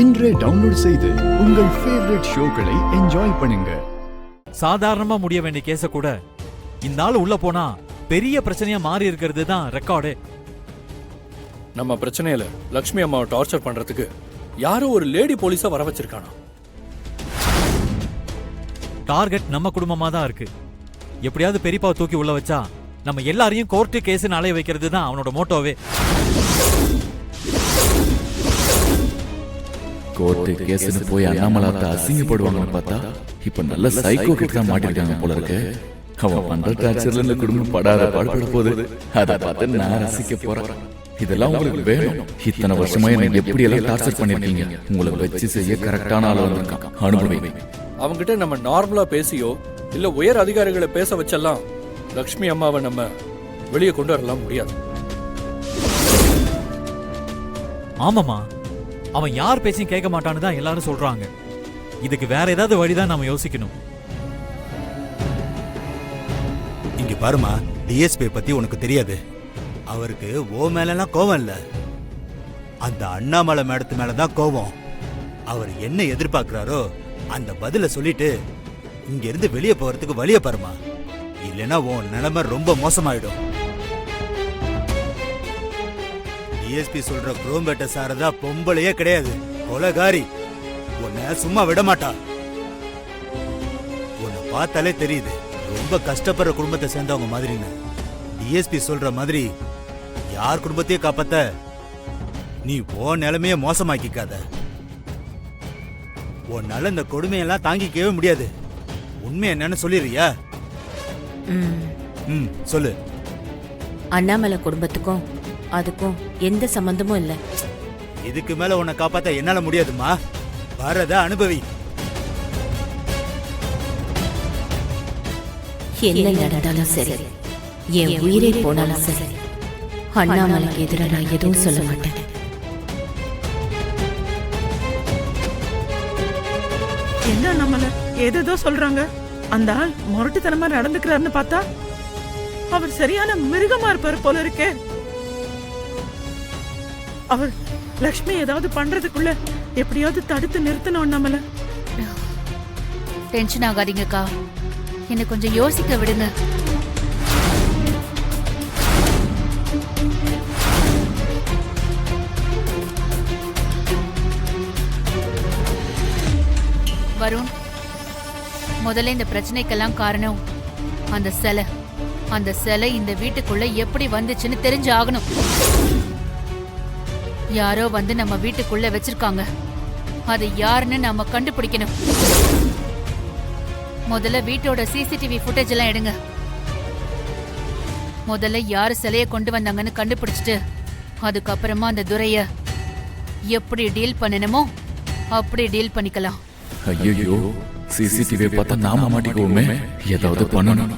இன்றே டவுன்லோட் செய்து உங்கள் ஃபேவரட் ஷோக்களை என்ஜாய் பண்ணுங்க. சாதாரணமா முடிய வேண்டிய கேஸ கூட இந்த ஆள் உள்ள போனா பெரிய பிரச்சனையா மாறி இருக்கிறது தான் ரெக்கார்டு. நம்ம பிரச்சனையில லட்சுமி அம்மாவை டார்ச்சர் பண்றதுக்கு யாரோ ஒரு லேடி போலீஸா வர வச்சிருக்கானா? டார்கெட் நம்ம குடும்பமா தான் இருக்கு. எப்படியாவது பெரியப்பாவை தூக்கி உள்ள வச்சா நம்ம எல்லாரையும் கோர்ட்டு கேஸ்னு அலைய வைக்கிறது தான் அவனோட மோட்டோவே. கோர்ட்டு கேஸ்னு போய் அண்ணாமலாத்த அசிங்கப்படுவாங்கன்னு பார்த்தா இப்ப நல்ல சைக்கோ கிட்ட தான் மாட்டிருக்காங்க போல இருக்கு. அவன் பண்ற டார்ச்சர்ல இந்த குடும்பம் படாத பாடுபட போகுது. அதை பார்த்து நான் ரசிக்க போறேன். இதெல்லாம் உங்களுக்கு வேணும். இத்தனை வருஷமா எனக்கு எப்படி எல்லாம் டார்ச்சர் பண்ணிருக்கீங்க. உங்களை வச்சு செய்ய கரெக்டான ஆள வந்திருக்கான். அனுபவி. அவங்கிட்ட நம்ம நார்மலா பேசியோ இல்ல உயர் அதிகாரிகளை பேச வச்செல்லாம் லட்சுமி அம்மாவை நம்ம வெளியே கொண்டு வரலாம் முடியாது. ஆமாமா, அவன் யார் பேச்சையும் கேட்க மாட்டான்னு தான் எல்லாரும் சொல்றாங்க. இதுக்கு வேற ஏதாவது வழிதான் நாம யோசிக்கணும். இங்க பாருமா, டிஎஸ்பி பத்தி உனக்கு தெரியாது. அவருக்கு ஓ மேலாம் கோவம் இல்ல, அந்த அண்ணாமலை மேடத்து மேலதான் கோவம். அவர் என்ன எதிர்பார்க்கிறாரோ அந்த பதில சொல்லிட்டு இங்க இருந்து வெளியே போறதுக்கு வழிய பாருமா. இல்லைன்னா உன் நிலைமை ரொம்ப மோசமாயிடும். டிஎஸ்பி சொல்ற குரோம்பேட்டை சாரதா பொம்பளையே கிடையாது, கொலைகாரி. உன்னை சும்மா விட மாட்டா. உன்னை பார்த்தாலே தெரியுது ரொம்ப கஷ்டப்படுற குடும்பத்தை சேர்ந்தவங்க மாதிரின்னு. டிஎஸ்பி சொல்ற மாதிரி யார் குடும்பத்தையும் காப்பாத்த நீ உன் நிலைமைய மோசமாக்கிக்காத. உன்னால இந்த கொடுமையெல்லாம் தாங்கிக்கவே முடியாது. உண்மை என்னன்னு சொல்லிடுறியா? சொல்லு. அண்ணாமலை குடும்பத்துக்கும் அதுக்கும் எந்த சம்பந்தமும் இல்ல. இதுக்கு மேல உன்னை காப்பாத்த என்னால முடியாதுமா. வரத அனுபவி. என்ன நடந்தாலும் சரி, என் உயிரே போனாலும் சரி, அண்ணாமலைக்கு எதிராக நான் எதுவும் சொல்ல மாட்டேன். என்ன நம்மள ஏதோ சொல்றாங்க. அந்த ஆள் முரட்டுத்தனமா நடந்துக்கிறாருன்னு பார்த்தா அவர் சரியான மிருகமா இருப்பாரு போல இருக்கே. அவர் லக்ஷ்மி ஏதாவது பண்றதுக்குள்ள எப்படியாவது தடுத்து நிறுத்தணும். நம்மள டென்ஷன் ஆகாதீங்கக்கா, என்ன கொஞ்சம் யோசிக்க விடுங்க. வருண், முதல்ல இந்த பிரச்சனைக்கெல்லாம் காரணம் அந்த சிலை இந்த வீட்டுக்குள்ள எப்படி வந்துச்சுன்னு தெரிஞ்சு ஆகணும். யாரோ வந்து நம்ம வீட்டுக்குள்ள வச்சிருக்காங்க. அது யாருன்னு நாம கண்டுபிடிக்கணும். முதல்ல வீட்டோட சிசிடிவி ஃபுட்டேஜ் எல்லாம் எடுங்க. முதல்ல யாரு சிலையை கொண்டு வந்தாங்கன்னு கண்டுபிடிச்சிட்டு அதுக்கப்புறமா அந்த துரைய எப்படி டீல் பண்ணணுமோ அப்படி டீல் பண்ணிக்கலாம். ஐயோ, சிசிடிவி பார்த்தா நாம மாட்டிக்குவோமே. ஏதாவது பண்ணணும்.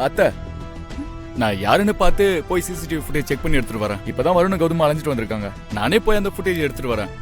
அத்தை, நான் யாருன்னு பார்த்து போய் சிசிடிவி ஃபுட்டேஜ் செக் பண்ணி எடுத்துட்டு வரேன். இப்பதான் வருண் கௌதம் அலைஞ்சிட்டு வந்திருக்காங்க. நானே போய் அந்த ஃபுட்டேஜ் எடுத்துட்டு வரேன்.